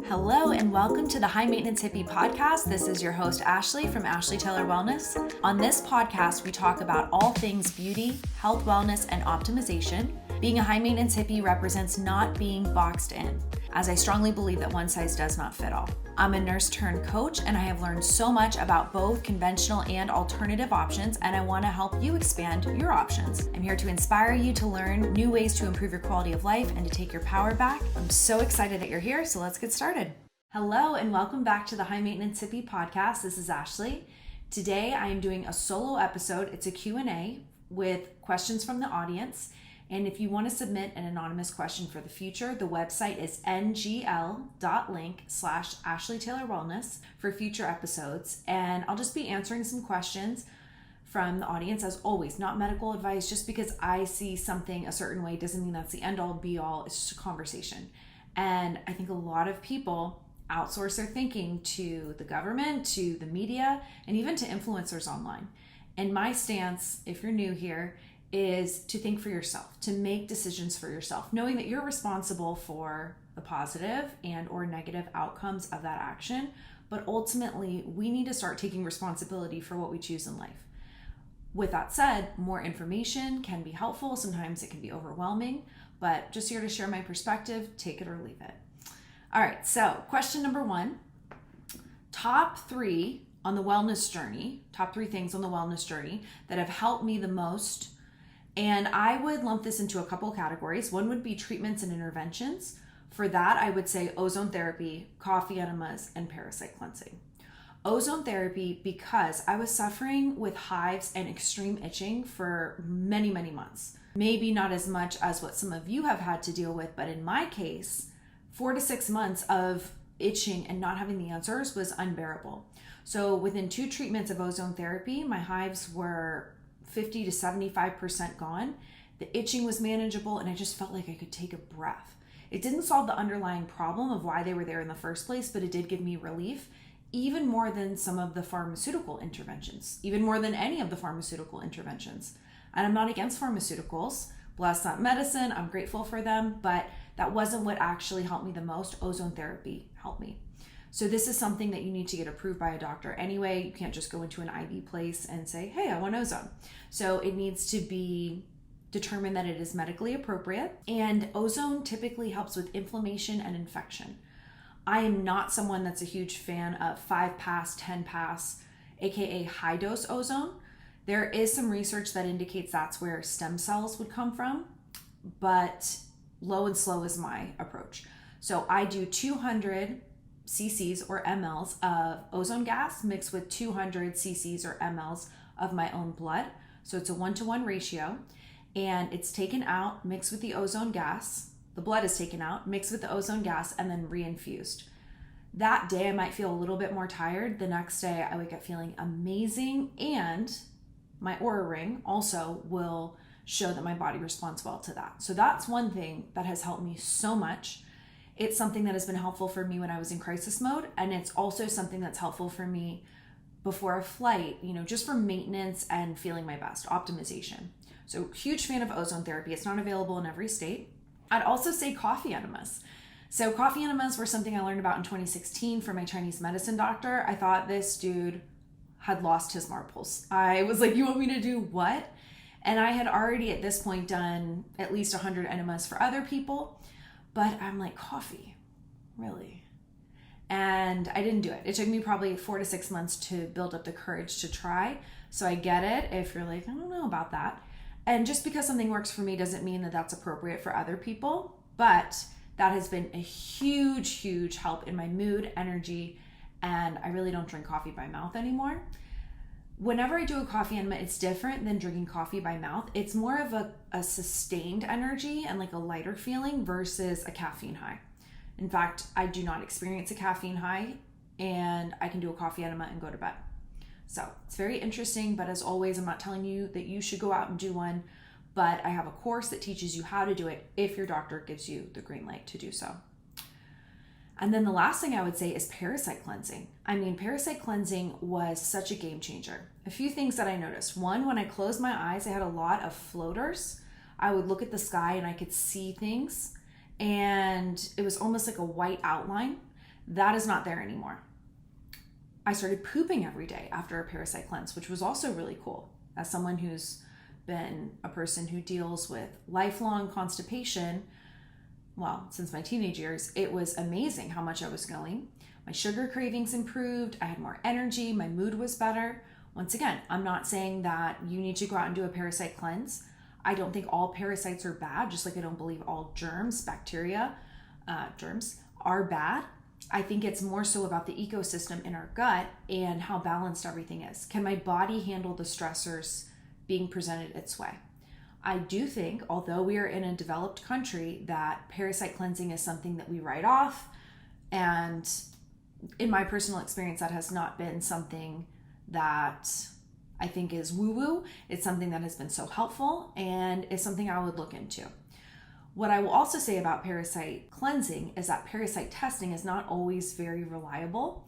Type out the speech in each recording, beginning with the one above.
Hello and welcome to the High Maintenance Hippie podcast. This is your host Ashley from Ashley Taylor Wellness. On this podcast, we talk about all things beauty, health, wellness, and optimization. Being a high maintenance hippie represents not being boxed in, as I strongly believe that one size does not fit all. I'm a nurse turned coach, and I have learned so much about both conventional and alternative options, and I want to help you expand your options. I'm here to inspire you to learn new ways to improve your quality of life and to take your power back. I'm so excited that you're here, so let's get started. Hello, and welcome back to the High Maintenance Hippie podcast. This is Ashley. Today, I am doing a solo episode. It's a Q&A with questions from the audience. And if you want to submit an anonymous question for the future, the website is ngl.link/AshleyTaylorWellness for future episodes. And I'll just be answering some questions from the audience, as always, not medical advice. Just because I see something a certain way doesn't mean that's the end all be all. It's just a conversation. And I think a lot of people outsource their thinking to the government, to the media, and even to influencers online. And my stance, if you're new here, is to think for yourself, to make decisions for yourself, knowing that you're responsible for the positive and or negative outcomes of that action. But ultimately, we need to start taking responsibility for what we choose in life. With that said, more information can be helpful. Sometimes it can be overwhelming, but just here to share my perspective, take it or leave it. All right, so question number 1, top 3 on the wellness journey, top 3 things on the wellness journey that have helped me the most. And I would lump this into a couple categories. One would be treatments and interventions. For that, I would say ozone therapy, coffee enemas, and parasite cleansing. Ozone therapy, because I was suffering with hives and extreme itching for many, many months. Maybe not as much as what some of you have had to deal with, but in my case, 4 to 6 months of itching and not having the answers was unbearable. So within 2 treatments of ozone therapy, my hives were 50 to 75% gone. The itching was manageable, and I just felt like I could take a breath. It didn't solve the underlying problem of why they were there in the first place, but it did give me relief, even more than some of the pharmaceutical interventions, even more than any of the pharmaceutical interventions. And I'm not against pharmaceuticals. Bless that medicine. I'm grateful for them, but that wasn't what actually helped me the most. Ozone therapy helped me. So this is something that you need to get approved by a doctor anyway. You can't just go into an IV place and say, hey, I want ozone. So it needs to be determined that it is medically appropriate. And ozone typically helps with inflammation and infection. I am not someone that's a huge fan of 5-pass, 10-pass, aka high dose ozone. There is some research that indicates that's where stem cells would come from, but low and slow is my approach. So I do 200 cc's or mLs of ozone gas mixed with 200 cc's or mLs of my own blood. So it's a 1-to-1 ratio, and it's taken out, mixed with the ozone gas. The blood is taken out, mixed with the ozone gas, and then reinfused. That day I might feel a little bit more tired. The next day I wake up feeling amazing, and my Oura ring also will show that my body responds well to that. So that's one thing that has helped me so much. It's something that has been helpful for me when I was in crisis mode, and it's also something that's helpful for me before a flight, just for maintenance and feeling my best, optimization. So huge fan of ozone therapy. It's not available in every state. I'd also say coffee enemas. So coffee enemas were something I learned about in 2016 from my Chinese medicine doctor. I thought this dude had lost his marbles. I was like, you want me to do what? And I had already at this point done at least 100 enemas for other people. But I'm like, coffee, really? And I didn't do it. It took me probably 4 to 6 months to build up the courage to try. So I get it if you're like, I don't know about that. And just because something works for me doesn't mean that that's appropriate for other people. But that has been a huge, huge help in my mood, energy, and I really don't drink coffee by mouth anymore. Whenever I do a coffee enema, it's different than drinking coffee by mouth. It's more of a sustained energy and like a lighter feeling versus a caffeine high. In fact, I do not experience a caffeine high, and I can do a coffee enema and go to bed. So it's very interesting, but as always, I'm not telling you that you should go out and do one, but I have a course that teaches you how to do it if your doctor gives you the green light to do so. And then the last thing I would say is parasite cleansing. Parasite cleansing was such a game changer. A few things that I noticed. One, when I closed my eyes, I had a lot of floaters. I would look at the sky and I could see things. and it was almost like a white outline. That is not there anymore. I started pooping every day after a Parasite cleanse, which was also really cool. As someone who's been a person who deals with lifelong constipation, well, since my teenage years, it was amazing how much I was going. My sugar cravings improved. I had more energy. My mood was better. Once again, I'm not saying that you need to go out and do a Parasite cleanse. I don't think all parasites are bad, just like I don't believe all germs, bacteria, germs are bad. I think it's more so about the ecosystem in our gut and how balanced everything is. Can my body handle the stressors being presented its way? I do think, although we are in a developed country, that parasite cleansing is something that we write off. And in my personal experience, that has not been something that I think is woo-woo. It's something that has been so helpful and is something I would look into. What I will also say about parasite cleansing is that parasite testing is not always very reliable,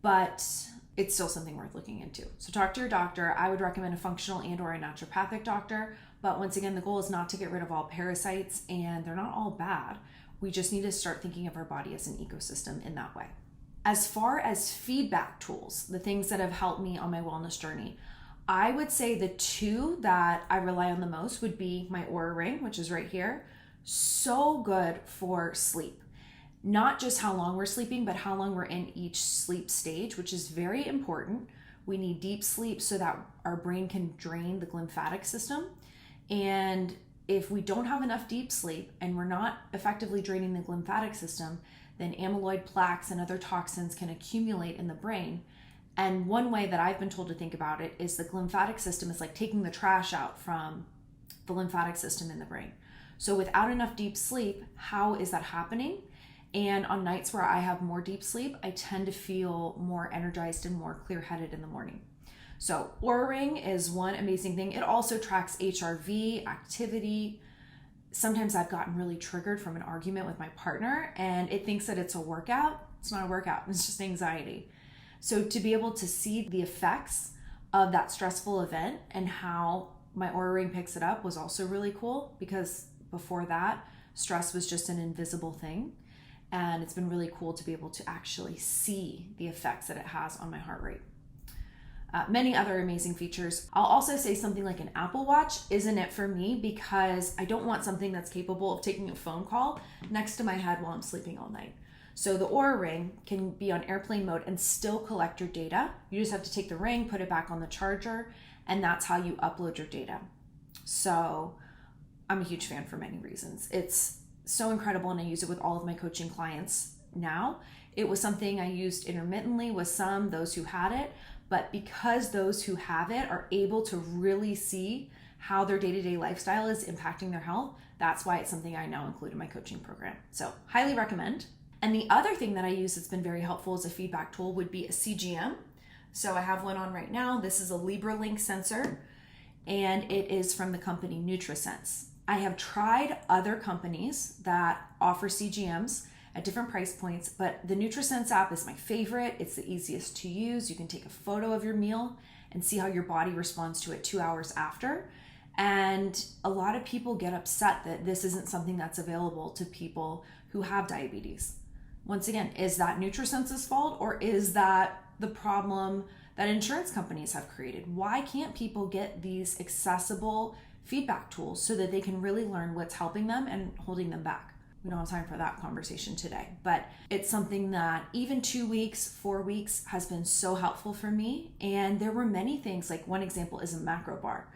but it's still something worth looking into. So talk to your doctor. I would recommend a functional and or a naturopathic doctor. But once again, the goal is not to get rid of all parasites, and they're not all bad. We just need to start thinking of our body as an ecosystem in that way. As far as feedback tools, the things that have helped me on my wellness journey, I would say the two that I rely on the most would be my Oura ring, which is right here. So good for sleep. Not just how long we're sleeping, but how long we're in each sleep stage, which is very important. We need deep sleep so that our brain can drain the lymphatic system. And if we don't have enough deep sleep and we're not effectively draining the lymphatic system, then amyloid plaques and other toxins can accumulate in the brain. And one way that I've been told to think about it is the lymphatic system is like taking the trash out from the lymphatic system in the brain. So without enough deep sleep, how is that happening? And on nights where I have more deep sleep, I tend to feel more energized and more clear-headed in the morning. So Oura ring is one amazing thing. It also tracks HRV, activity. Sometimes I've gotten really triggered from an argument with my partner and it thinks that it's a workout. It's not a workout, it's just anxiety. So to be able to see the effects of that stressful event and how my Oura ring picks it up was also really cool, because before that, stress was just an invisible thing. And it's been really cool to be able to actually see the effects that it has on my heart rate. Many other amazing features. I'll also say something like an Apple Watch isn't it for me, because I don't want something that's capable of taking a phone call next to my head while I'm sleeping all night. So the Oura ring can be on airplane mode and still collect your data. You just have to take the ring, put it back on the charger, and that's how you upload your data. So I'm a huge fan for many reasons. It's so incredible, and I use it with all of my coaching clients now. It was something I used intermittently with those who had it, but because those who have it are able to really see how their day-to-day lifestyle is impacting their health, that's why it's something I now include in my coaching program. So highly recommend. And the other thing that I use that's been very helpful as a feedback tool would be a CGM. So I have one on right now. This is a Librelink sensor, and it is from the company Nutrisense. I have tried other companies that offer CGMs at different price points, but the Nutrisense app is my favorite. It's the easiest to use. You can take a photo of your meal and see how your body responds to it 2 hours after. And a lot of people get upset that this isn't something that's available to people who have diabetes. Once again, is that Nutrisense's fault, or is that the problem that insurance companies have created? Why can't people get these accessible feedback tools so that they can really learn what's helping them and holding them back? We don't have time for that conversation today, but it's something that even 2 weeks, 4 weeks has been so helpful for me. And there were many things, like one example is a macro bar.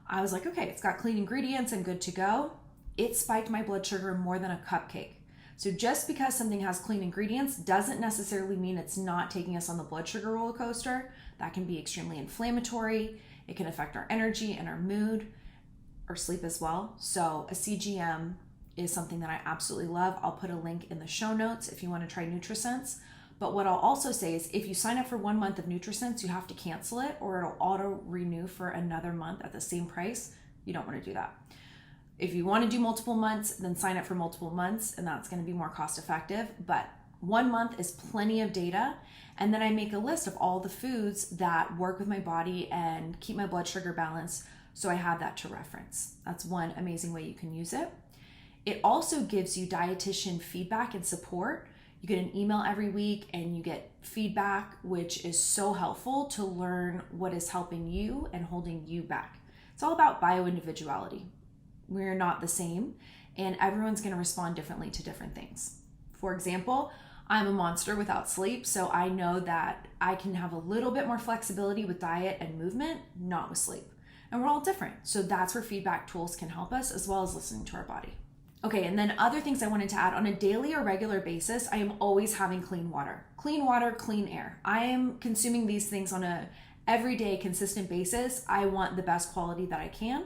I was like, okay, it's got clean ingredients and good to go. It spiked my blood sugar more than a cupcake. So just because something has clean ingredients doesn't necessarily mean it's not taking us on the blood sugar roller coaster. That can be extremely inflammatory. It can affect our energy and our mood, or sleep as well. So a CGM is something that I absolutely love. I'll put a link in the show notes if you want to try Nutrisense. But what I'll also say is if you sign up for 1 month of Nutrisense, you have to cancel it, or it'll auto renew for another month at the same price. You don't want to do that. If you want to do multiple months, then sign up for multiple months, and that's going to be more cost effective. But 1 month is plenty of data. And then I make a list of all the foods that work with my body and keep my blood sugar balanced, so I have that to reference. That's one amazing way you can use it. It also gives you dietitian feedback and support. You get an email every week and you get feedback, which is so helpful to learn what is helping you and holding you back. It's all about bio-individuality. We're not the same, and everyone's going to respond differently to different things. For example, I'm a monster without sleep, so I know that I can have a little bit more flexibility with diet and movement, not with sleep. And we're all different. So that's where feedback tools can help us, as well as listening to our body. Okay, and then other things I wanted to add, on a daily or regular basis, I am always having clean water, clean air. I am consuming these things on a everyday consistent basis. I want the best quality that I can.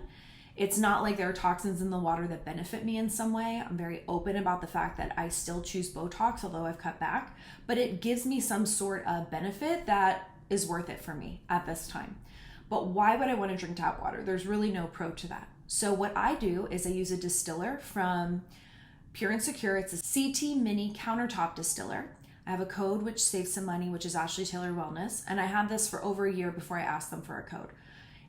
It's not like there are toxins in the water that benefit me in some way. I'm very open about the fact that I still choose Botox, although I've cut back, but it gives me some sort of benefit that is worth it for me at this time. But why would I want to drink tap water? There's really no pro to that. So what I do is I use a distiller from Pure and Secure. It's a CT mini countertop distiller. I have a code which saves some money, which is Ashley Taylor Wellness. And I had this for over a year before I asked them for a code.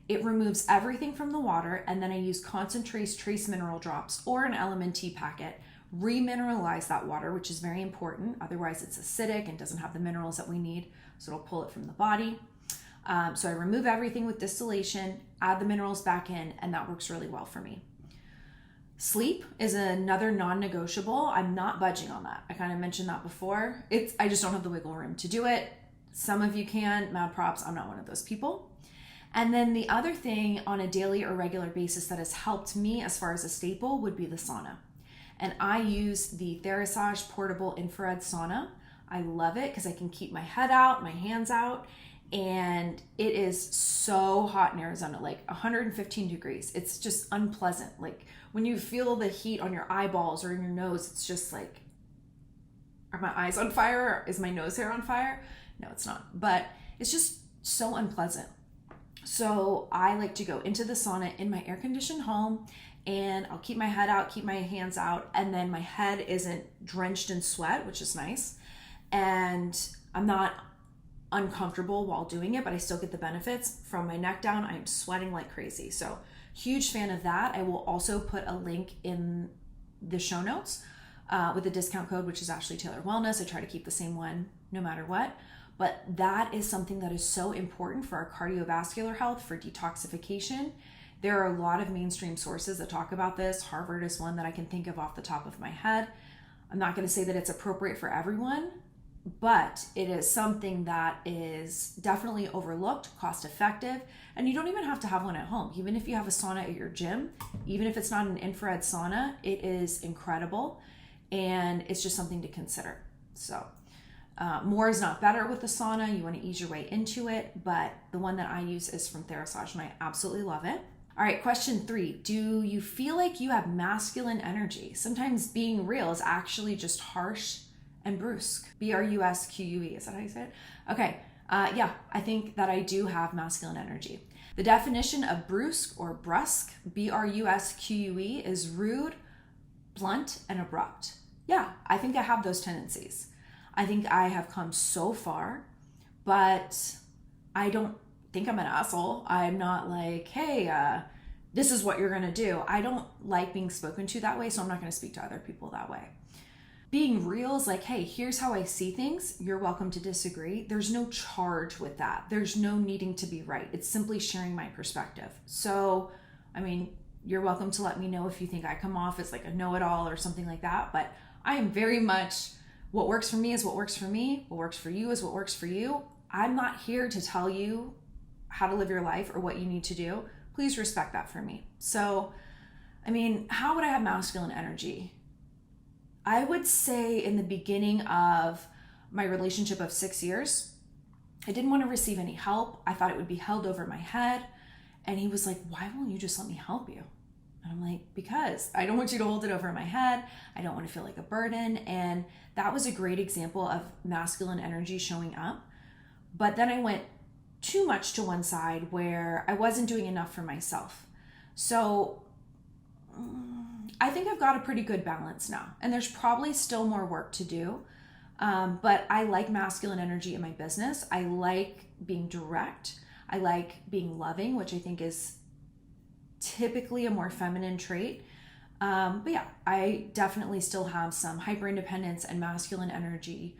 It removes everything from the water, and then I use concentrate trace mineral drops or an LMNT packet, remineralize that water, which is very important. Otherwise it's acidic and doesn't have the minerals that we need. So it'll pull it from the body. So I remove everything with distillation, add the minerals back in, and that works really well for me. Sleep is another non-negotiable. I'm not budging on that. I kind of mentioned that before. I just don't have the wiggle room to do it. Some of you can, mad props. I'm not one of those people. And then the other thing on a daily or regular basis that has helped me as far as a staple would be the sauna. And I use the TheraBody portable infrared sauna. I love it because I can keep my head out, my hands out, and it is so hot in Arizona, like 115 degrees. It's just unpleasant. Like when you feel the heat on your eyeballs or in your nose, it's just like, are my eyes on fire? Is my nose hair on fire? No, it's not. But it's just so unpleasant. So I like to go into the sauna in my air-conditioned home, and I'll keep my head out, keep my hands out, and then my head isn't drenched in sweat, which is nice. And I'm not uncomfortable while doing it, but I still get the benefits. From my neck down, I'm sweating like crazy. So huge fan of that. I will also put a link in the show notes with the discount code, which is Ashley Taylor Wellness. I try to keep the same one no matter what. But that is something that is so important for our cardiovascular health, for detoxification. There are a lot of mainstream sources that talk about this. Harvard is one that I can think of off the top of my head. I'm not going to say that it's appropriate for everyone, but it is something that is definitely overlooked, cost effective, and you don't even have to have one at home. Even if you have a sauna at your gym, even if it's not an infrared sauna, it is incredible, and it's just something to consider. So more is not better with the sauna. You want to ease your way into it, but the one that I use is from TheraBody, and I absolutely love it. All right, question 3. Do you feel like you have masculine energy? Sometimes being real is actually just harsh and brusque. B-R-U-S-Q-U-E. Is that how you say it? Okay. Yeah, I think that I do have masculine energy. The definition of brusque or brusque, B-R-U-S-Q-U-E, is rude, blunt, and abrupt. Yeah, I think I have those tendencies. I think I have come so far, but I don't think I'm an asshole. I'm not like, hey, this is what you're going to do. I don't like being spoken to that way, so I'm not going to speak to other people that way. Being real is like, hey, here's how I see things. You're welcome to disagree. There's no charge with that. There's no needing to be right. It's simply sharing my perspective. So, I mean, you're welcome to let me know if you think I come off as like a know-it-all or something like that. But I am very much, what works for me is what works for me. What works for you is what works for you. I'm not here to tell you how to live your life or what you need to do. Please respect that for me. So, I mean, how would I have masculine energy? I would say in the beginning of my relationship of 6 years, I didn't want to receive any help. I thought it would be held over my head. And he was like, why won't you just let me help you? And I'm like, because I don't want you to hold it over my head. I don't want to feel like a burden. And that was a great example of masculine energy showing up. But then I went too much to one side where I wasn't doing enough for myself. So I think I've got a pretty good balance now, and there's probably still more work to do. But I like masculine energy in my business. I like being direct. I like being loving, which I think is typically a more feminine trait. But yeah, I definitely still have some hyper independence and masculine energy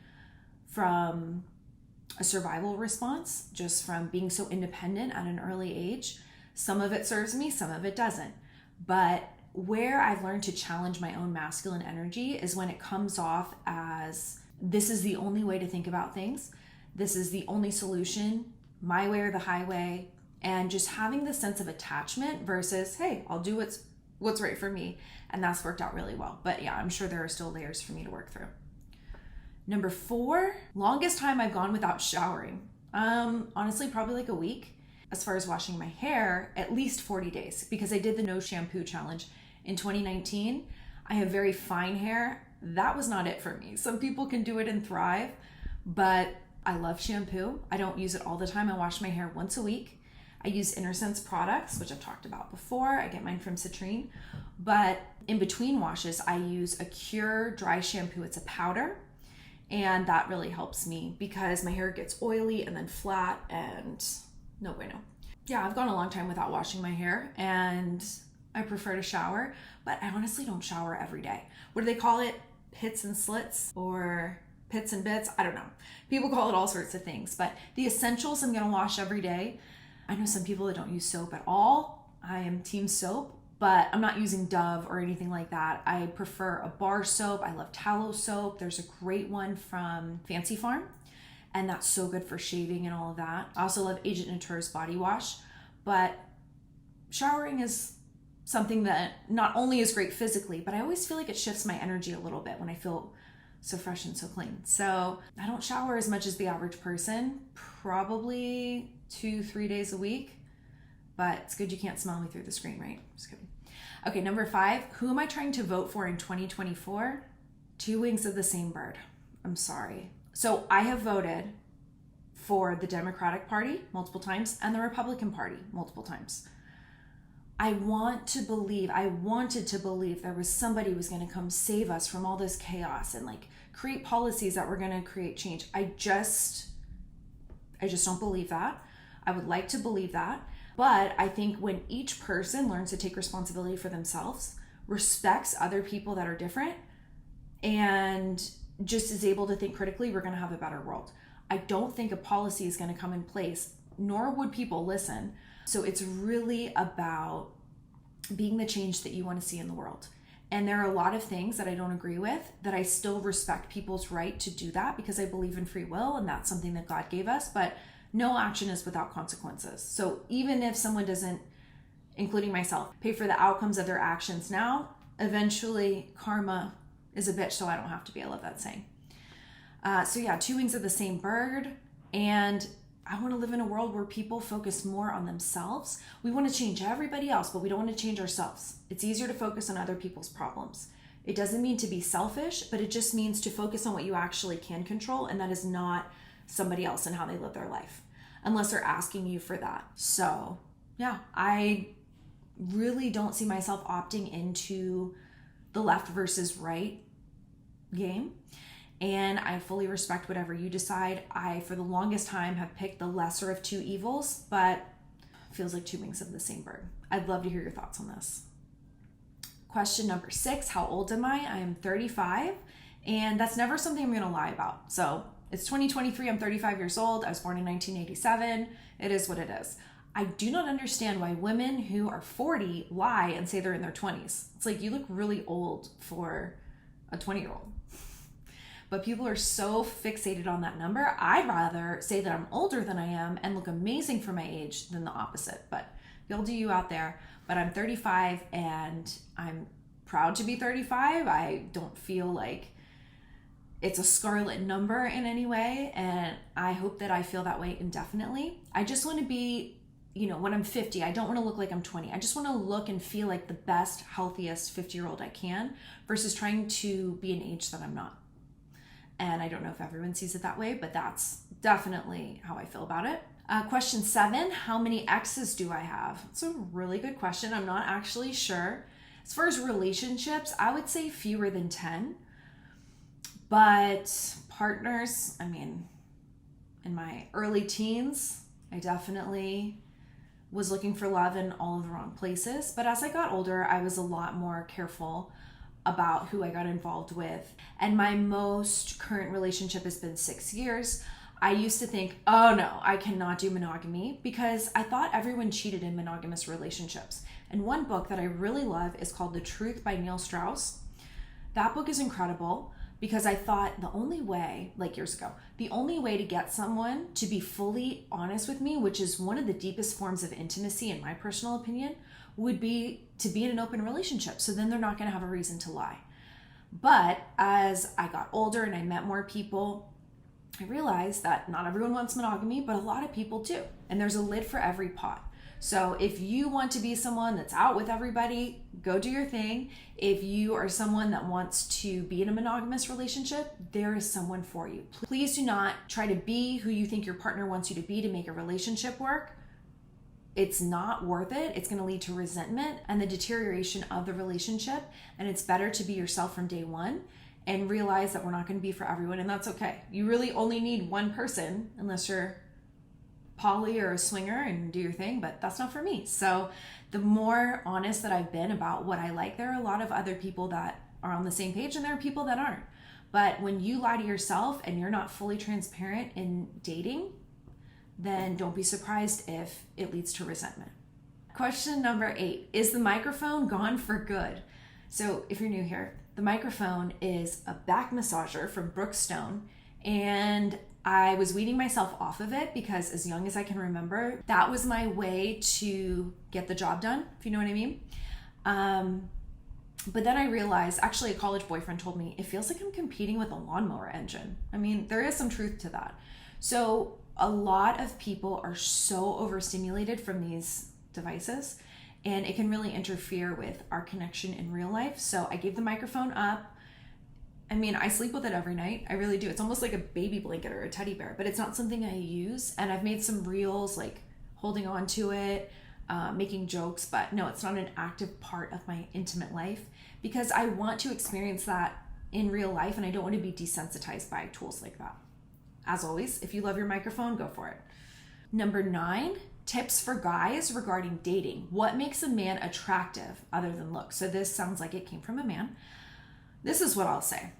from a survival response, just from being so independent at an early age. Some of it serves me, some of it doesn't. But where I've learned to challenge my own masculine energy is when it comes off as this is the only way to think about things. This is the only solution, my way or the highway, and just having the sense of attachment versus, hey, I'll do what's right for me. And that's worked out really well. But yeah, I'm sure there are still layers for me to work through. Number 4, longest time I've gone without showering. Honestly, probably like a week. As far as washing my hair, at least 40 days, because I did the no shampoo challenge in 2019. I have very fine hair. That was not it for me. Some people can do it and thrive, but I love shampoo. I don't use it all the time. I wash my hair once a week. I use Nutrisense products, which I've talked about before. I get mine from Citrine. But in between washes, I use a Cure dry shampoo. It's a powder. And that really helps me because my hair gets oily and then flat and no bueno. Yeah, I've gone a long time without washing my hair and I prefer to shower, but I honestly don't shower every day. What do they call it? Pits and slits or pits and bits? I don't know. People call it all sorts of things, but the essentials I'm gonna wash every day. I know some people that don't use soap at all. I am team soap, but I'm not using Dove or anything like that. I prefer a bar soap. I love Tallow soap. There's a great one from Fancy Farm, and that's so good for shaving and all of that. I also love Agent Nature's body wash, but showering is something that not only is great physically, but I always feel like it shifts my energy a little bit when I feel so fresh and so clean. So I don't shower as much as the average person, probably 2-3 days a week, but it's good you can't smell me through the screen, right? Just kidding. Okay, number 5, who am I trying to vote for in 2024? Two wings of the same bird. I'm sorry. So I have voted for the Democratic Party multiple times and the Republican Party multiple times. I wanted to believe there was somebody who was going to come save us from all this chaos and like create policies that were going to create change. I just don't believe that. I would like to believe that. But I think when each person learns to take responsibility for themselves, respects other people that are different, and just is able to think critically, we're going to have a better world. I don't think a policy is going to come in place, nor would people listen. So it's really about being the change that you want to see in the world. And there are a lot of things that I don't agree with, that I still respect people's right to do that because I believe in free will and that's something that God gave us, but no action is without consequences. So even if someone doesn't, including myself, pay for the outcomes of their actions now, eventually karma is a bitch, so I don't have to be. I love that saying. So yeah, two wings of the same bird. And I want to live in a world where people focus more on themselves. We want to change everybody else, but we don't want to change ourselves. It's easier to focus on other people's problems. It doesn't mean to be selfish, but it just means to focus on what you actually can control, and that is not somebody else and how they live their life, unless they're asking you for that. So yeah, I really don't see myself opting into the left versus right game. And I fully respect whatever you decide. I, for the longest time, have picked the lesser of two evils, but it feels like two wings of the same bird. I'd love to hear your thoughts on this. Question number 6, how old am I? I am 35, and that's never something I'm gonna lie about. So it's 2023, I'm 35 years old. I was born in 1987. It is what it is. I do not understand why women who are 40 lie and say they're in their 20s. It's like, you look really old for a 20-year-old. But people are so fixated on that number. I'd rather say that I'm older than I am and look amazing for my age than the opposite. But you'll do you out there. But I'm 35 and I'm proud to be 35. I don't feel like it's a scarlet number in any way. And I hope that I feel that way indefinitely. I just want to be, when I'm 50, I don't want to look like I'm 20. I just want to look and feel like the best, healthiest 50-year-old I can versus trying to be an age that I'm not. And I don't know if everyone sees it that way, but that's definitely how I feel about it. Question 7, how many exes do I have? It's a really good question. I'm not actually sure. As far as relationships, I would say fewer than 10. But partners, in my early teens, I definitely was looking for love in all of the wrong places. But as I got older, I was a lot more careful about who I got involved with. And my most current relationship has been 6 years. I used to think, oh no, I cannot do monogamy, because I thought everyone cheated in monogamous relationships. And one book that I really love is called The Truth by Neil Strauss. That book is incredible, because I thought the only way, like years ago, the only way to get someone to be fully honest with me, which is one of the deepest forms of intimacy in my personal opinion, would be to be in an open relationship. So then they're not going to have a reason to lie. But as I got older and I met more people, I realized that not everyone wants monogamy, but a lot of people do. And there's a lid for every pot. So if you want to be someone that's out with everybody, go do your thing. If you are someone that wants to be in a monogamous relationship, there is someone for you. Please do not try to be who you think your partner wants you to be to make a relationship work. It's not worth it. It's going to lead to resentment and the deterioration of the relationship. And it's better to be yourself from day one and realize that we're not going to be for everyone. And that's okay. You really only need one person, unless you're poly or a swinger, and do your thing, but that's not for me. So the more honest that I've been about what I like, there are a lot of other people that are on the same page, and there are people that aren't. But when you lie to yourself and you're not fully transparent in dating, then don't be surprised if it leads to resentment. Question number 8, is the microphone gone for good? So if you're new here, the microphone is a back massager from Brookstone, and I was weaning myself off of it because as young as I can remember, that was my way to get the job done, if you know what I mean. But then I realized, actually a college boyfriend told me, it feels like I'm competing with a lawnmower engine. I mean, there is some truth to that. So a lot of people are so overstimulated from these devices, and it can really interfere with our connection in real life. So I gave the microphone up. I mean, I sleep with it every night. I really do. It's almost like a baby blanket or a teddy bear, but it's not something I use. And I've made some reels like holding on to it, making jokes, but no, it's not an active part of my intimate life, because I want to experience that in real life, and I don't want to be desensitized by tools like that. As always, if you love your microphone, go for it. Number 9, tips for guys regarding dating. What makes a man attractive other than looks? So this sounds like it came from a man. This is what I'll say.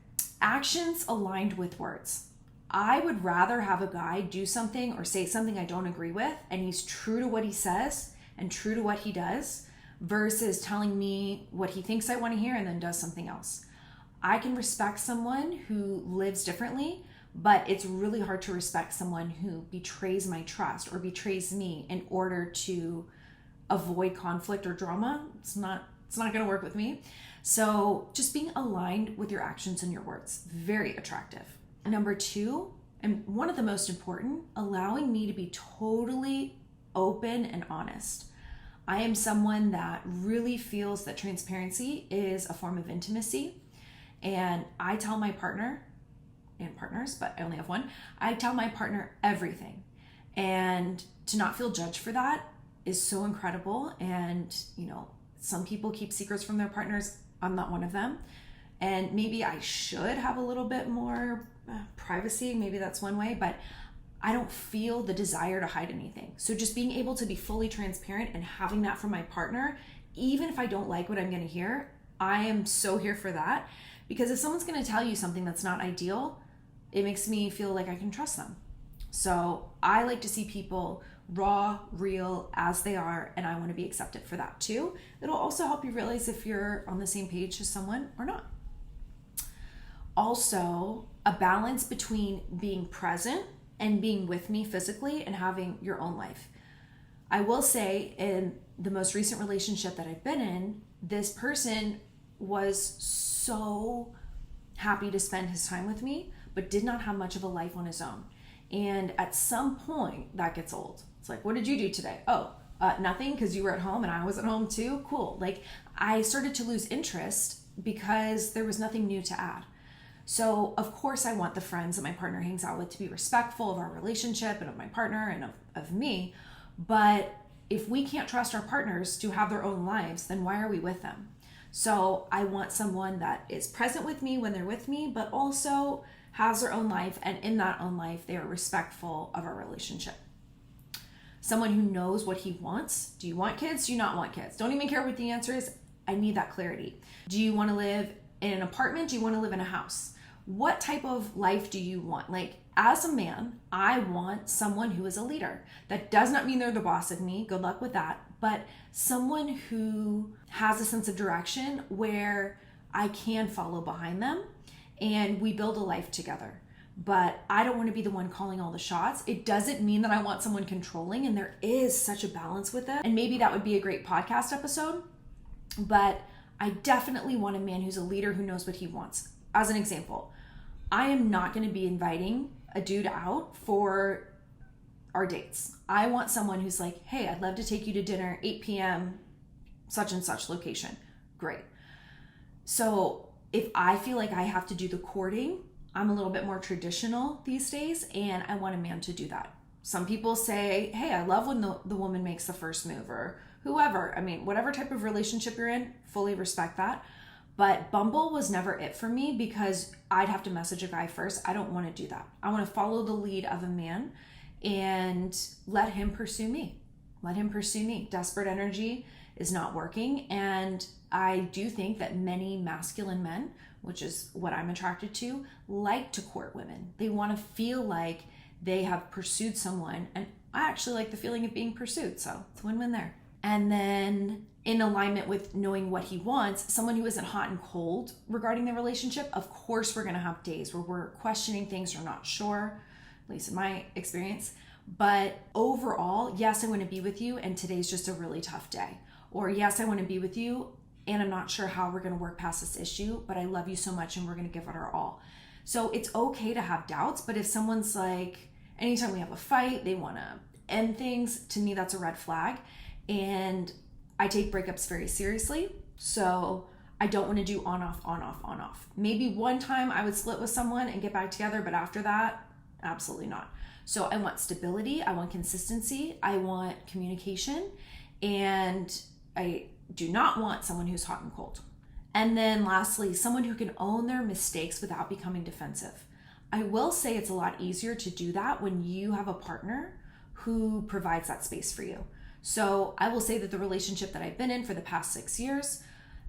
Actions aligned with words. I would rather have a guy do something or say something I don't agree with, and he's true to what he says and true to what he does, versus telling me what he thinks I want to hear and then does something else. I can respect someone who lives differently, but it's really hard to respect someone who betrays my trust or betrays me in order to avoid conflict or drama. It's not going to work with me. So just being aligned with your actions and your words, very attractive. Number 2, and one of the most important, allowing me to be totally open and honest. I am someone that really feels that transparency is a form of intimacy. And I tell my partner, and partners, but I only have one, I tell my partner everything. And to not feel judged for that is so incredible. And, you know, some people keep secrets from their partners. I'm not one of them. And maybe I should have a little bit more privacy. Maybe that's one way, but I don't feel the desire to hide anything. So just being able to be fully transparent and having that from my partner, even if I don't like what I'm going to hear, I am so here for that. Because if someone's going to tell you something that's not ideal, it makes me feel like I can trust them. So I like to see people raw, real, as they are, and I want to be accepted for that too. It'll also help you realize if you're on the same page as someone or not. Also, a balance between being present and being with me physically and having your own life. I will say, in the most recent relationship that I've been in, this person was so happy to spend his time with me, but did not have much of a life on his own. And at some point, that gets old. It's like, what did you do today? Oh, nothing, because you were at home and I was at home too? Cool. Like, I started to lose interest because there was nothing new to add. So, of course, I want the friends that my partner hangs out with to be respectful of our relationship and of my partner and of me. But if we can't trust our partners to have their own lives, then why are we with them? So I want someone that is present with me when they're with me, but also has their own life, and in that own life, they are respectful of our relationship. someone who knows what he wants. Do you want kids? Do you not want kids? Don't even care what the answer is. I need that clarity. Do you want to live in an apartment? Do you want to live in a house? What type of life do you want? Like, as a man, I want someone who is a leader. That does not mean they're the boss of me. Good luck with that. But someone who has a sense of direction where I can follow behind them and we build a life together. But I don't want to be the one calling all the shots. It doesn't mean that I want someone controlling, and there is such a balance with it. And maybe that would be a great podcast episode, but I definitely want a man who's a leader who knows what he wants. As an example, I am not going to be inviting a dude out for our dates. I want someone who's like, hey, I'd love to take you to dinner, 8 p.m., such and such location. Great. So if I feel like I have to do the courting, I'm a little bit more traditional these days, and I want a man to do that. Some people say, hey, I love when the woman makes the first move, or whoever. I mean, whatever type of relationship you're in, fully respect that. But Bumble was never it for me because I'd have to message a guy first. I don't want to do that. I want to follow the lead of a man and let him pursue me. Let him pursue me. Desperate energy is not working. And I do think that many masculine men, which is what I'm attracted to, like to court women. They want to feel like they have pursued someone. And I actually like the feeling of being pursued. So it's a win-win there. And then in alignment with knowing what he wants, someone who isn't hot and cold regarding the relationship, of course we're going to have days where we're questioning things or not sure, at least in my experience. But overall, yes, I want to be with you and today's just a really tough day. Or yes, I want to be with you and I'm not sure how we're going to work past this issue, but I love you so much and we're going to give it our all. So it's okay to have doubts, but if someone's like, anytime we have a fight, they want to end things, to me that's a red flag. And I take breakups very seriously. So I don't want to do on, off, on, off, on, off. Maybe one time I would split with someone and get back together, but after that, absolutely not. So I want stability. I want consistency. I want communication. And I do not want someone who's hot and cold. And then lastly, someone who can own their mistakes without becoming defensive. I will say it's a lot easier to do that when you have a partner who provides that space for you. So I will say that the relationship that I've been in for the past 6 years,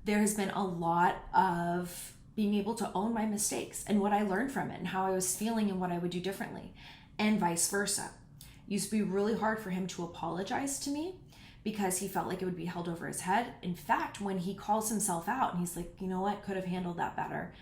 there has been a lot of being able to own my mistakes and what I learned from it and how I was feeling and what I would do differently, and vice versa. It used to be really hard for him to apologize to me because he felt like it would be held over his head. In fact, when he calls himself out and he's like, you know what, could have handled that better,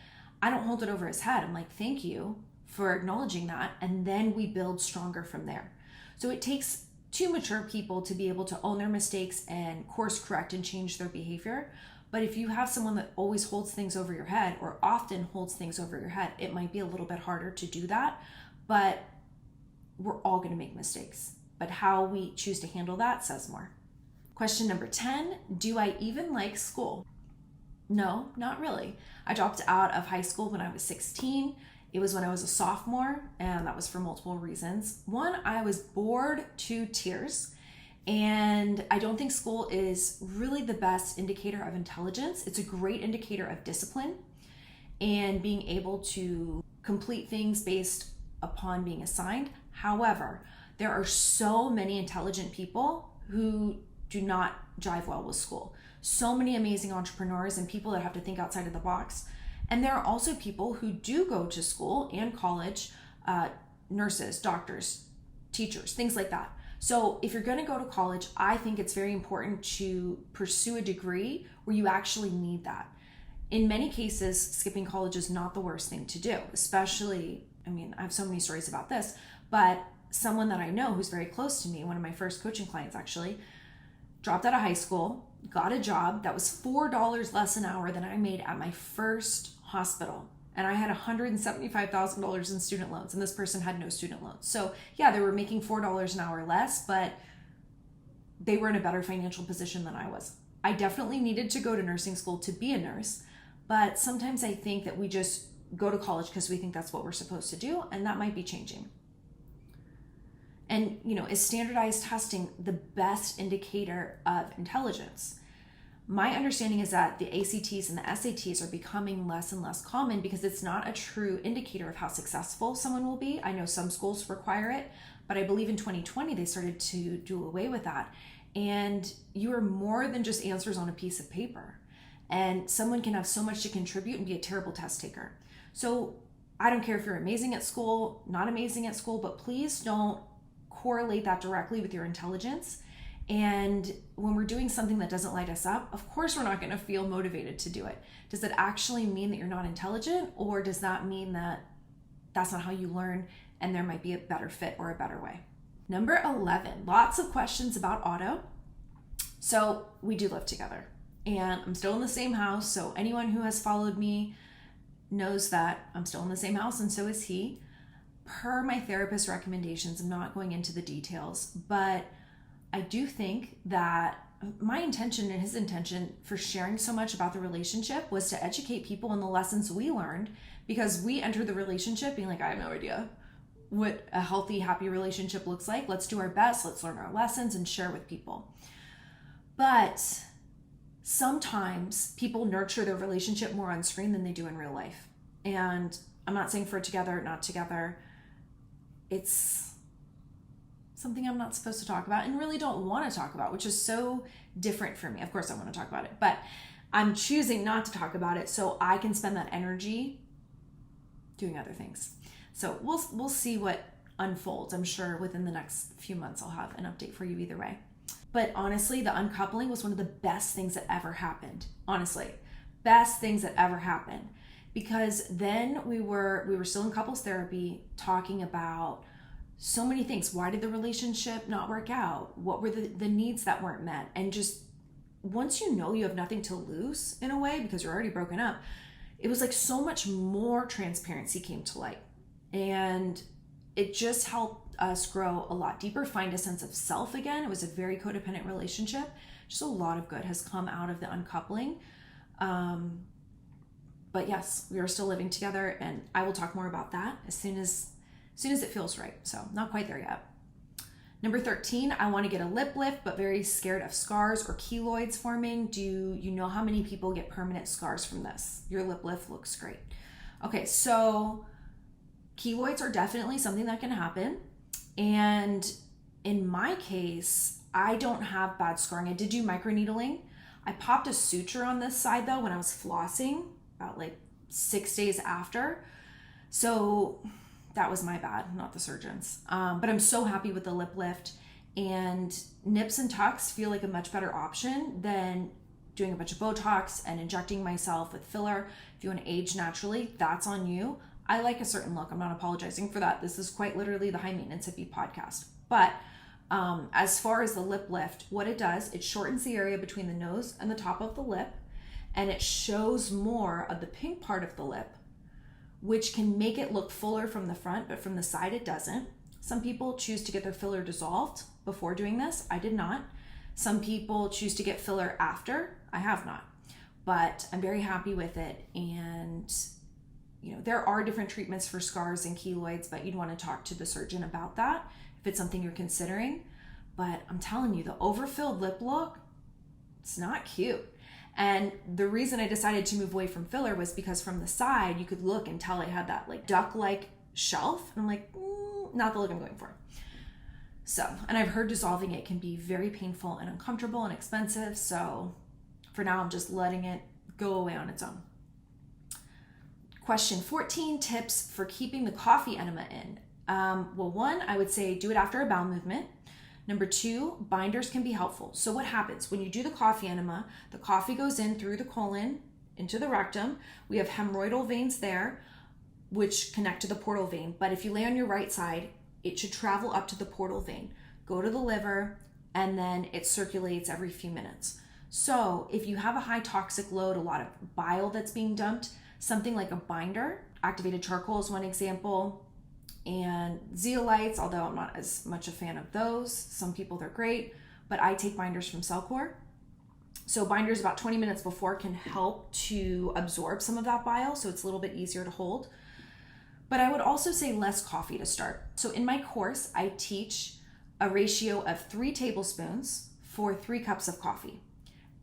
I don't hold it over his head. I'm like, thank you for acknowledging that. And then we build stronger from there. So it takes two mature people to be able to own their mistakes and course correct and change their behavior. But if you have someone that always holds things over your head or often holds things over your head, it might be a little bit harder to do that. But we're all going to make mistakes. But how we choose to handle that says more. Question number 10, do I even like school? No, not really. I dropped out of high school when I was 16. It was when I was a sophomore, and that was for multiple reasons. One, I was bored to tears, and I don't think school is really the best indicator of intelligence. It's a great indicator of discipline and being able to complete things based upon being assigned. However, there are so many intelligent people who do not jive well with school. So many amazing entrepreneurs and people that have to think outside of the box. And there are also people who do go to school and college, nurses, doctors, teachers, things like that. So if you're going to go to college, I think it's very important to pursue a degree where you actually need that. In many cases, skipping college is not the worst thing to do, especially, I mean, I have so many stories about this, but someone that I know who's very close to me, one of my first coaching clients actually, dropped out of high school, got a job that was $4 less an hour than I made at my first hospital. And I had $175,000 in student loans, and this person had no student loans. So yeah, they were making $4 an hour less, but they were in a better financial position than I was. I definitely needed to go to nursing school to be a nurse, but sometimes I think that we just go to college because we think that's what we're supposed to do, and that might be changing. And, is standardized testing the best indicator of intelligence? My understanding is that the ACTs and the SATs are becoming less and less common because it's not a true indicator of how successful someone will be. I know some schools require it, but I believe in 2020 they started to do away with that. And you are more than just answers on a piece of paper. And someone can have so much to contribute and be a terrible test taker. So I don't care if you're amazing at school, not amazing at school, but please don't correlate that directly with your intelligence. And when we're doing something that doesn't light us up, of course we're not going to feel motivated to do it. Does it actually mean that you're not intelligent, or does that mean that that's not how you learn and there might be a better fit or a better way? Number 11, lots of questions about auto. So we do live together and I'm still in the same house. So anyone who has followed me knows that I'm still in the same house, and so is he. Per my therapist's recommendations, I'm not going into the details, but I do think that my intention and his intention for sharing so much about the relationship was to educate people on the lessons we learned, because we entered the relationship being like, I have no idea what a healthy, happy relationship looks like. Let's do our best. Let's learn our lessons and share with people. But sometimes people nurture their relationship more on screen than they do in real life. And I'm not saying for together, not together. It's something I'm not supposed to talk about and really don't want to talk about, which is so different for me. Of course I want to talk about it, but I'm choosing not to talk about it so I can spend that energy doing other things. So we'll see what unfolds. I'm sure within the next few months I'll have an update for you either way. But honestly, the uncoupling was one of the best things that ever happened. Honestly, best things that ever happened. Because then we were still in couples therapy talking about so many things. Why did the relationship not work out? What were the needs that weren't met? And just once you know you have nothing to lose in a way because you're already broken up, it was like so much more transparency came to light. And it just helped us grow a lot deeper, find a sense of self again. It was a very codependent relationship. Just a lot of good has come out of the uncoupling. But yes, we are still living together, and I will talk more about that as soon as it feels right. So not quite there yet. Number 13, I want to get a lip lift, but very scared of scars or keloids forming. Do you know how many people get permanent scars from this? Your lip lift looks great. Okay, so keloids are definitely something that can happen. And in my case, I don't have bad scarring. I did do microneedling. I popped a suture on this side though when I was flossing about like 6 days after. So that was my bad, not the surgeon's. But I'm so happy with the lip lift, and nips and tucks feel like a much better option than doing a bunch of Botox and injecting myself with filler. If you want to age naturally, that's on you. I like a certain look. I'm not apologizing for that. This is quite literally the High Maintenance Hippie podcast. But as far as the lip lift, what it does, it shortens the area between the nose and the top of the lip, and it shows more of the pink part of the lip, which can make it look fuller from the front, but from the side it doesn't. Some people choose to get their filler dissolved before doing this. I did not. Some people choose to get filler after. I have not. But I'm very happy with it. And you know, there are different treatments for scars and keloids, but you'd want to talk to the surgeon about that if it's something you're considering. But I'm telling you, the overfilled lip look, it's not cute. And the reason I decided to move away from filler was because from the side, you could look and tell I had that like duck-like shelf. And I'm like, not the look I'm going for. So, and I've heard dissolving it can be very painful and uncomfortable and expensive. So for now, I'm just letting it go away on its own. Question 14, tips for keeping the coffee enema in. Well, one, I would say do it after a bowel movement. Number 2, binders can be helpful. So what happens when you do the coffee enema, the coffee goes in through the colon into the rectum. We have hemorrhoidal veins there, which connect to the portal vein. But if you lay on your right side, it should travel up to the portal vein, go to the liver, and then it circulates every few minutes. So if you have a high toxic load, a lot of bile that's being dumped, something like a binder, activated charcoal is one example, and zeolites, although I'm not as much a fan of those. Some people, they're great, but I take binders from Cellcore. So binders about 20 minutes before can help to absorb some of that bile, so it's a little bit easier to hold. But I would also say less coffee to start. So in my course, I teach a ratio of 3 tablespoons for 3 cups of coffee.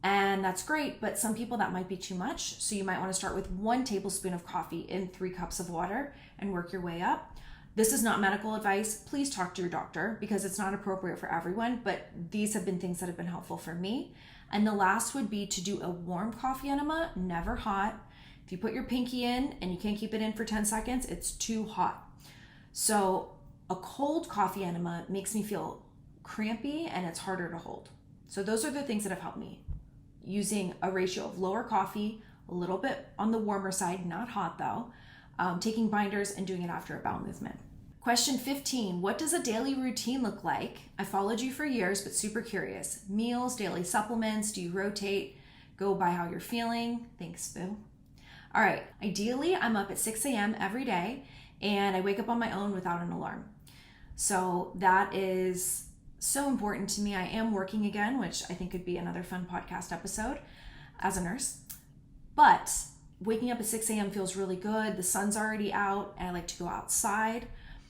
And that's great, but some people that might be too much. So you might want to start with 1 tablespoon of coffee in 3 cups of water and work your way up. This is not medical advice. Please talk to your doctor because it's not appropriate for everyone, but these have been things that have been helpful for me. And the last would be to do a warm coffee enema, never hot. If you put your pinky in and you can't keep it in for 10 seconds, it's too hot. So a cold coffee enema makes me feel crampy and it's harder to hold. So those are the things that have helped me. Using a ratio of lower coffee, a little bit on the warmer side, not hot though, taking binders and doing it after a bowel movement. Question 15, what does a daily routine look like? I followed you for years, but super curious. Meals, daily supplements, do you rotate? Go by how you're feeling? Thanks, boo. All right, ideally I'm up at 6 a.m. every day and I wake up on my own without an alarm. So that is so important to me. I am working again, which I think could be another fun podcast episode as a nurse. But waking up at 6 a.m. feels really good. The sun's already out and I like to go outside.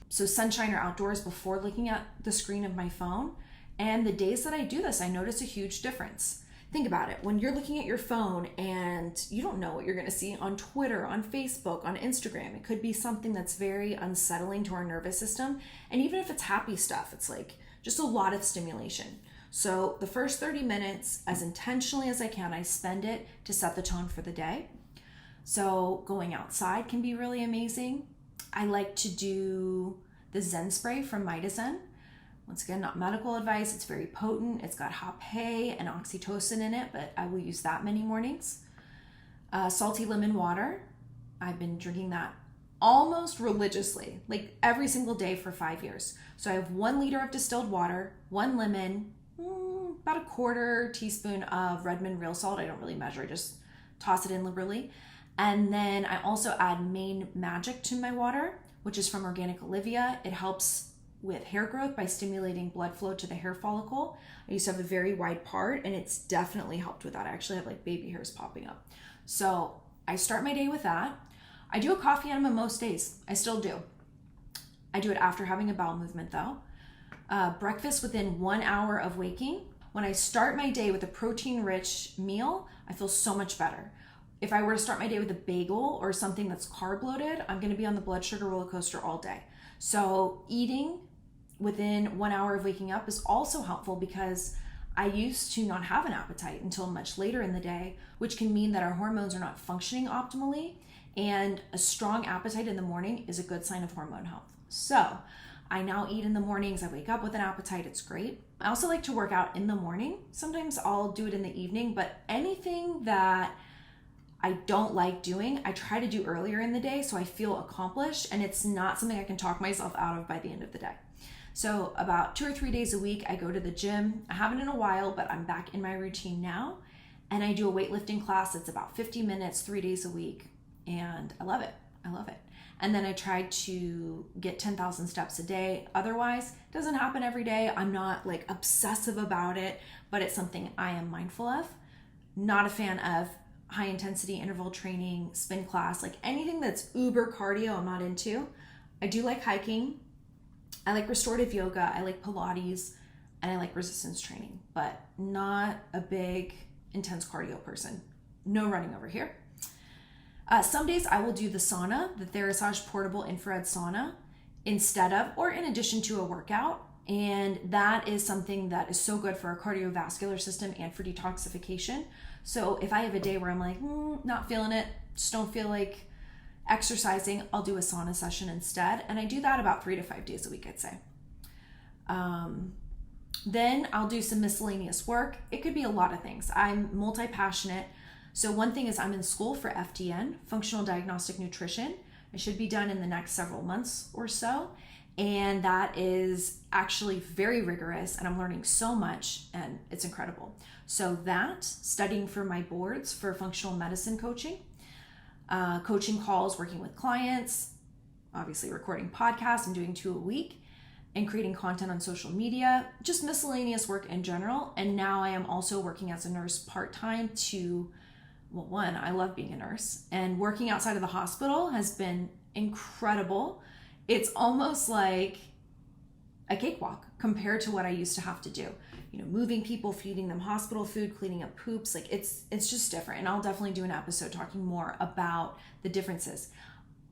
So sunshine or outdoors before looking at the screen of my phone. And the days that I do this, I notice a huge difference. Think about it. When you're looking at your phone and you don't know what you're going to see on Twitter, on Facebook, on Instagram, it could be something that's very unsettling to our nervous system. And even if it's happy stuff, it's like just a lot of stimulation. So the first 30 minutes, as intentionally as I can, I spend it to set the tone for the day. So going outside can be really amazing. I like to do the Zen spray from Mitozen. Once again, not medical advice. It's very potent. It's got hapé and oxytocin in it, but I will use that many mornings. Salty lemon water. I've been drinking that almost religiously, like every single day for 5 years. So I have 1 liter of distilled water, 1 lemon, about a quarter teaspoon of Redmond real salt. I don't really measure, I just toss it in liberally. And then I also add Maine Magic to my water, which is from Organic Olivia. It helps with hair growth by stimulating blood flow to the hair follicle. I used to have a very wide part and it's definitely helped with that. I actually have like baby hairs popping up. So I start my day with that. I do a coffee enema most days. I still do. I do it after having a bowel movement though. Breakfast within 1 hour of waking. When I start my day with a protein-rich meal, I feel so much better. If I were to start my day with a bagel or something that's carb loaded, I'm going to be on the blood sugar roller coaster all day. So eating within 1 hour of waking up is also helpful because I used to not have an appetite until much later in the day, which can mean that our hormones are not functioning optimally. And a strong appetite in the morning is a good sign of hormone health. So I now eat in the mornings. I wake up with an appetite. It's great. I also like to work out in the morning. Sometimes I'll do it in the evening, but anything that I don't like doing, I try to do earlier in the day so I feel accomplished and it's not something I can talk myself out of by the end of the day. So about 2 or 3 days a week, I go to the gym. I haven't in a while, but I'm back in my routine now. And I do a weightlifting class that's about 50 minutes, 3 days a week. And I love it. I love it. And then I try to get 10,000 steps a day. Otherwise, it doesn't happen every day. I'm not like obsessive about it, but it's something I am mindful of. Not a fan of high intensity interval training, spin class, like anything that's uber cardio, I'm not into. I do like hiking. I like restorative yoga. I like Pilates and I like resistance training, but not a big intense cardio person. No running over here. Some days I will do the sauna, the TheraBody portable infrared sauna, instead of or in addition to a workout. And that is something that is so good for our cardiovascular system and for detoxification. So if I have a day where I'm like, not feeling it, just don't feel like exercising, I'll do a sauna session instead. And I do that about 3 to 5 days a week, I'd say. Then I'll do some miscellaneous work. It could be a lot of things. I'm multi-passionate. So one thing is I'm in school for FDN, Functional Diagnostic Nutrition. I should be done in the next several months or so. And that is actually very rigorous and I'm learning so much and it's incredible. So that, studying for my boards for functional medicine coaching, coaching calls, working with clients, obviously recording podcasts and doing 2 a week, and creating content on social media, just miscellaneous work in general. And now I am also working as a nurse part-time to, well, one, I love being a nurse, and working outside of the hospital has been incredible. It's almost like a cakewalk compared to what I used to have to do. You know, moving people, feeding them hospital food, cleaning up poops, like it's just different. And I'll definitely do an episode talking more about the differences.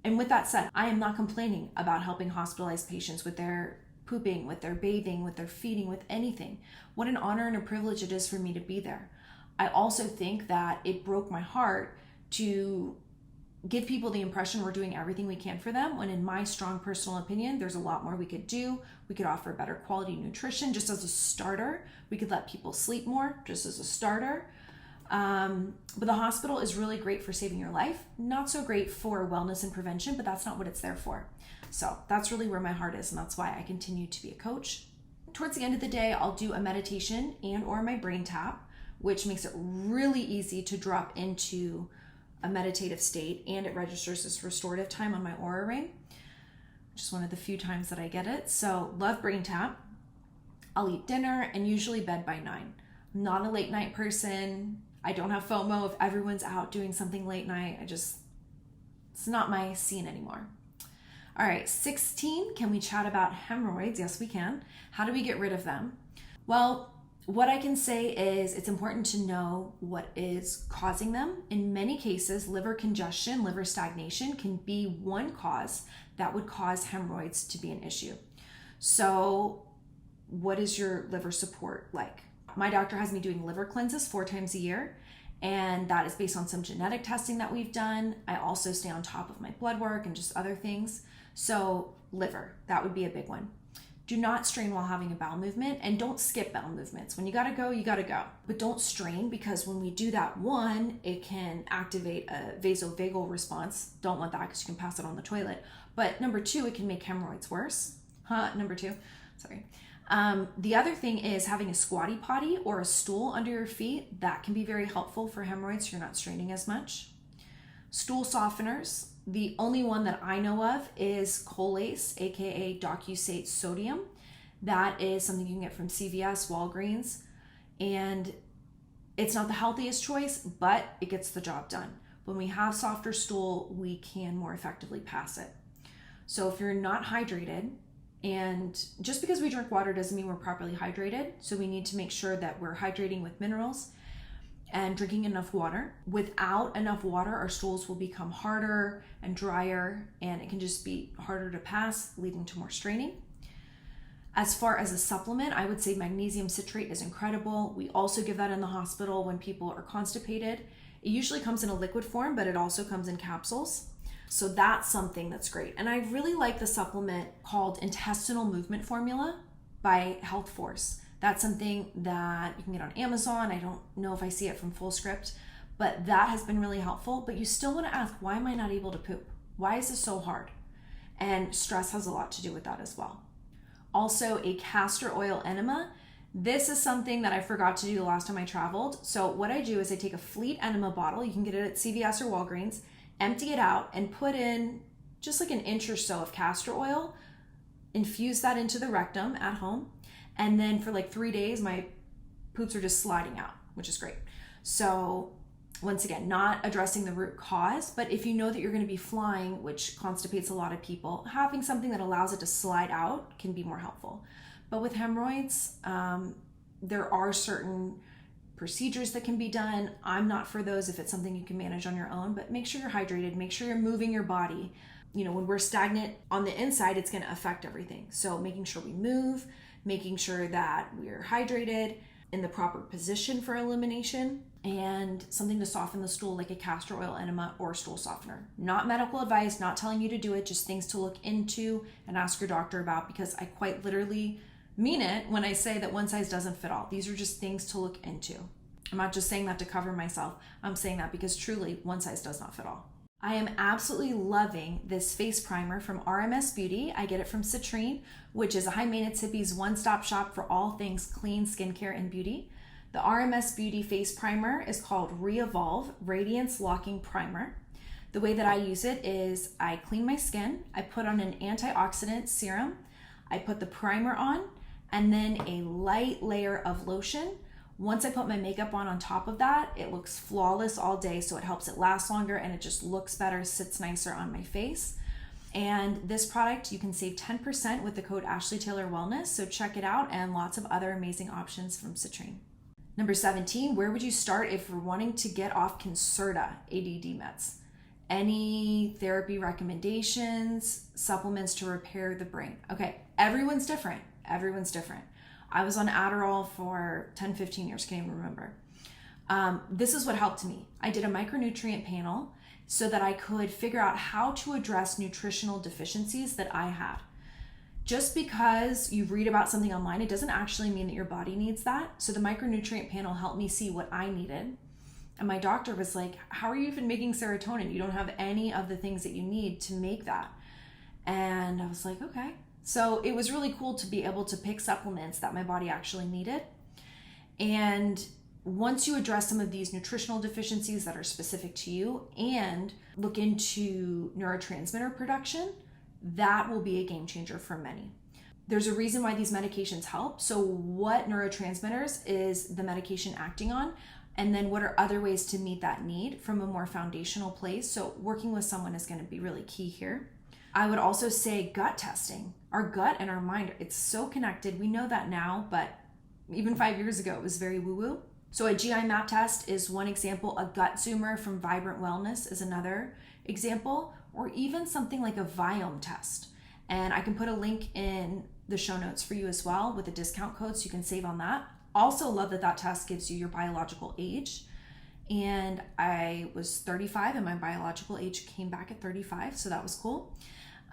And with that said, I am not complaining about helping hospitalized patients with their pooping, with their bathing, with their feeding, with anything. What an honor and a privilege it is for me to be there. I also think that it broke my heart to give people the impression we're doing everything we can for them, when in my strong personal opinion, there's a lot more we could do. We could offer better quality nutrition just as a starter. We could let people sleep more just as a starter. But the hospital is really great for saving your life. Not so great for wellness and prevention, but that's not what it's there for. So that's really where my heart is, and that's why I continue to be a coach. Towards the end of the day, I'll do a meditation and or my brain tap, which makes it really easy to drop into a meditative state, and it registers as restorative time on my Oura ring, which is one of the few times that I get it. So love brain tap. I'll eat dinner and usually bed by 9. I'm not a late night person. I don't have FOMO if everyone's out doing something late night. It's not my scene anymore. All right, 16, can we chat about hemorrhoids? Yes, we can. How do we get rid of them? Well, what I can say is it's important to know what is causing them. In many cases, liver congestion, liver stagnation can be one cause that would cause hemorrhoids to be an issue. So what is your liver support like? My doctor has me doing liver cleanses 4 times a year, and that is based on some genetic testing that we've done. I also stay on top of my blood work and just other things. So liver, that would be a big one. Do not strain while having a bowel movement, and don't skip bowel movements. When you gotta go, you gotta go. But don't strain, because when we do that, one, it can activate a vasovagal response. Don't want that because you can pass it on the toilet. But number 2, it can make hemorrhoids worse. Number 2, sorry. The other thing is having a squatty potty or a stool under your feet. That can be very helpful for hemorrhoids. You're not straining as much. Stool softeners. The only one that I know of is Colace, aka Docusate Sodium. That is something you can get from CVS, Walgreens, and it's not the healthiest choice, but it gets the job done. When we have softer stool, we can more effectively pass it. So if you're not hydrated, and just because we drink water doesn't mean we're properly hydrated, so we need to make sure that we're hydrating with minerals and drinking enough water. Without enough water, our stools will become harder and drier, and it can just be harder to pass, leading to more straining. As far as a supplement, I would say magnesium citrate is incredible. We also give that in the hospital when people are constipated. It usually comes in a liquid form, but it also comes in capsules. So that's something that's great. And I really like the supplement called Intestinal Movement Formula by Health Force. That's something that you can get on Amazon. I don't know if I see it from Full Script, but that has been really helpful. But you still want to ask, why am I not able to poop? Why is this so hard? And stress has a lot to do with that as well. Also, a castor oil enema. This is something that I forgot to do the last time I traveled. So what I do is I take a Fleet enema bottle. You can get it at CVS or Walgreens. Empty it out and put in just like an inch or so of castor oil. Infuse that into the rectum at home. And then for like 3 days, my poops are just sliding out, which is great. So once again, not addressing the root cause, but if you know that you're going to be flying, which constipates a lot of people, having something that allows it to slide out can be more helpful. But with hemorrhoids, there are certain procedures that can be done. I'm not for those if it's something you can manage on your own, but make sure you're hydrated, make sure you're moving your body. You know, when we're stagnant on the inside, it's going to affect everything. So making sure we move, making sure that we're hydrated, in the proper position for elimination, and something to soften the stool like a castor oil enema or stool softener. Not medical advice, not telling you to do it, just things to look into and ask your doctor about, because I quite literally mean it when I say that one size doesn't fit all. These are just things to look into. I'm not just saying that to cover myself. I'm saying that because truly one size does not fit all. I am absolutely loving this face primer from RMS Beauty. I get it from Citrine, which is a high maintenance hippie's one-stop shop for all things clean skincare and beauty. The RMS Beauty face primer is called Re-Evolve Radiance Locking Primer. The way that I use it is I clean my skin, I put on an antioxidant serum, I put the primer on, and then a light layer of lotion. Once I put my makeup on top of that, it looks flawless all day, so it helps it last longer and it just looks better, sits nicer on my face. And this product, you can save 10% with the code ASHLEYTAYLORWELLNESS, so check it out, and lots of other amazing options from Citrine. Number 17, where would you start if you're wanting to get off Concerta ADD meds? Any therapy recommendations, supplements to repair the brain? Okay, everyone's different. Everyone's different. I was on Adderall for 10, 15 years, can't even remember. This is what helped me. I did a micronutrient panel so that I could figure out how to address nutritional deficiencies that I had. Just because you read about something online, it doesn't actually mean that your body needs that. So the micronutrient panel helped me see what I needed. And my doctor was like, how are you even making serotonin? You don't have any of the things that you need to make that. And I was like, okay. So it was really cool to be able to pick supplements that my body actually needed. And once you address some of these nutritional deficiencies that are specific to you and look into neurotransmitter production, that will be a game changer for many. There's a reason why these medications help. So what neurotransmitters is the medication acting on? And then what are other ways to meet that need from a more foundational place? So working with someone is going to be really key here. I would also say gut testing. Our gut and our mind, it's so connected. We know that now, but even 5 years ago, it was very woo-woo. So a GI map test is one example. A gut zoomer from Vibrant Wellness is another example, or even something like a Viome test. And I can put a link in the show notes for you as well with a discount code so you can save on that. Also love that that test gives you your biological age. And I was 35 and my biological age came back at 35, so that was cool.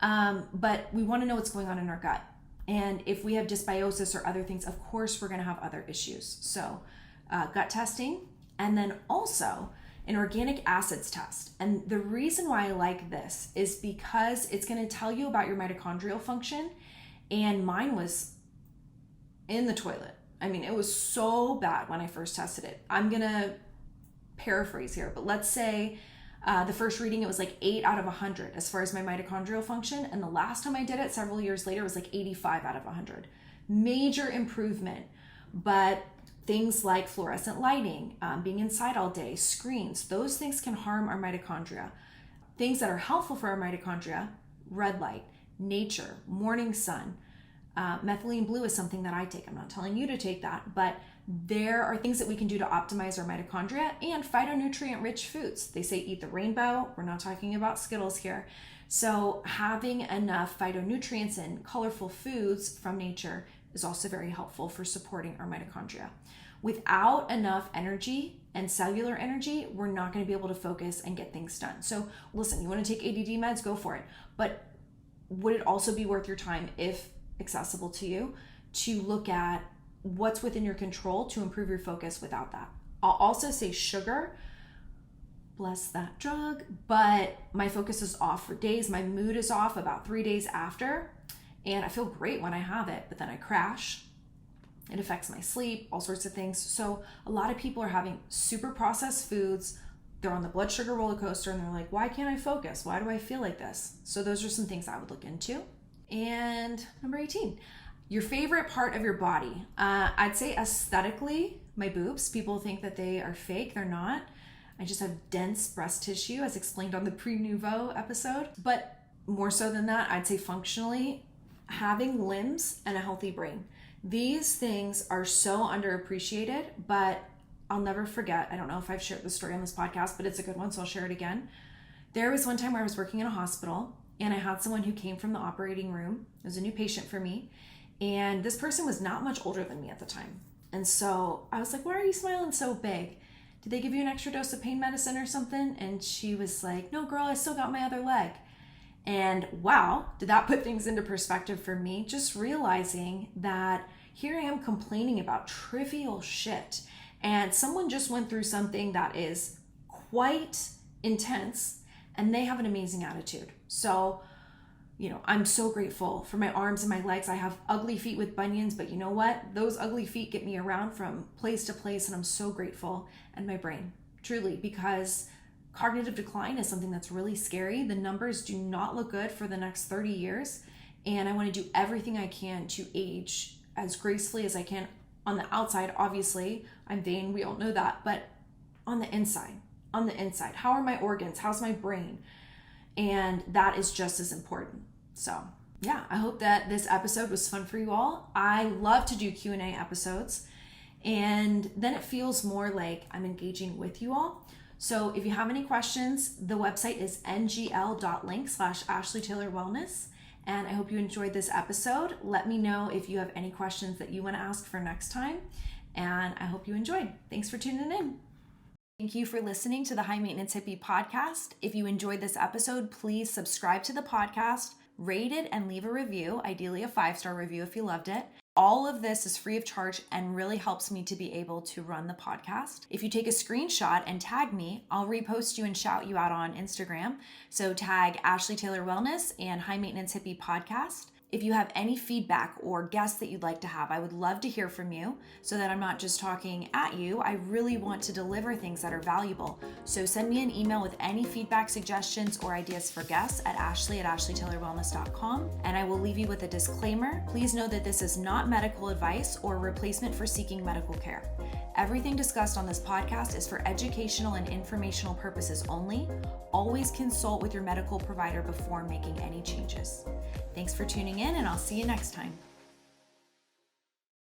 But we want to know what's going on in our gut. And if we have dysbiosis or other things, of course, we're going to have other issues. So gut testing, and then also an organic acids test. And the reason why I like this is because it's going to tell you about your mitochondrial function. And mine was in the toilet. I mean, it was so bad when I first tested it. I'm going to paraphrase here, but let's say the first reading, it was like 8 out of 100 as far as my mitochondrial function. And the last time I did it several years later, it was like 85 out of 100. Major improvement. But things like fluorescent lighting, being inside all day, screens, those things can harm our mitochondria. Things that are helpful for our mitochondria, red light, nature, morning sun, methylene blue is something that I take. I'm not telling you to take that, but there are things that we can do to optimize our mitochondria, and phytonutrient-rich foods. They say eat the rainbow. We're not talking about Skittles here. So having enough phytonutrients and colorful foods from nature is also very helpful for supporting our mitochondria. Without enough energy and cellular energy, we're not going to be able to focus and get things done. So listen, you want to take ADD meds, go for it. But would it also be worth your time, if accessible to you, to look at what's within your control to improve your focus without that? I'll also say sugar, bless that drug, but my focus is off for days. My mood is off about 3 days after, and I feel great when I have it, but then I crash. It affects my sleep, all sorts of things. So a lot of people are having super processed foods. They're on the blood sugar roller coaster and they're like, why can't I focus? Why do I feel like this? So those are some things I would look into. And number 18, your favorite part of your body. I'd say aesthetically, my boobs. People think that they are fake. They're not. I just have dense breast tissue, as explained on the Pre-Nouveau episode. But more so than that, I'd say functionally, having limbs and a healthy brain. These things are so underappreciated, but I'll never forget. I don't know if I've shared this story on this podcast, but it's a good one, so I'll share it again. There was one time where I was working in a hospital, and I had someone who came from the operating room. It was a new patient for me, and this person was not much older than me at the time. And so I was like, why are you smiling so big? Did they give you an extra dose of pain medicine or something? And she was like, no, girl, I still got my other leg. And wow, did that put things into perspective for me? Just realizing that here I am complaining about trivial shit, and someone just went through something that is quite intense, and they have an amazing attitude. So, I'm so grateful for my arms and my legs. I have ugly feet with bunions, but you know what? Those ugly feet get me around from place to place, and I'm so grateful. And my brain, truly, because cognitive decline is something that's really scary. The numbers do not look good for the next 30 years. And I want to do everything I can to age as gracefully as I can. On the outside, obviously, I'm vain. We all know that. But on the inside, how are my organs? How's my brain? And that is just as important. So yeah, I hope that this episode was fun for you all. I love to do Q&A episodes. And then it feels more like I'm engaging with you all. So if you have any questions, the website is ngl.link/ASHLEYTAYLORWELLNESS. And I hope you enjoyed this episode. Let me know if you have any questions that you want to ask for next time. And I hope you enjoyed. Thanks for tuning in. Thank you for listening to the High Maintenance Hippie podcast. If you enjoyed this episode, please subscribe to the podcast, rate it, and leave a review, ideally a 5-star review if you loved it. All of this is free of charge and really helps me to be able to run the podcast. If you take a screenshot and tag me, I'll repost you and shout you out on Instagram. So tag Ashley Taylor Wellness and High Maintenance Hippie Podcast. If you have any feedback or guests that you'd like to have, I would love to hear from you so that I'm not just talking at you. I really want to deliver things that are valuable. So send me an email with any feedback, suggestions, or ideas for guests at ashley@ashleytaylorwellness.com. And I will leave you with a disclaimer. Please know that this is not medical advice or replacement for seeking medical care. Everything discussed on this podcast is for educational and informational purposes only. Always consult with your medical provider before making any changes. Thanks for tuning in, and I'll see you next time.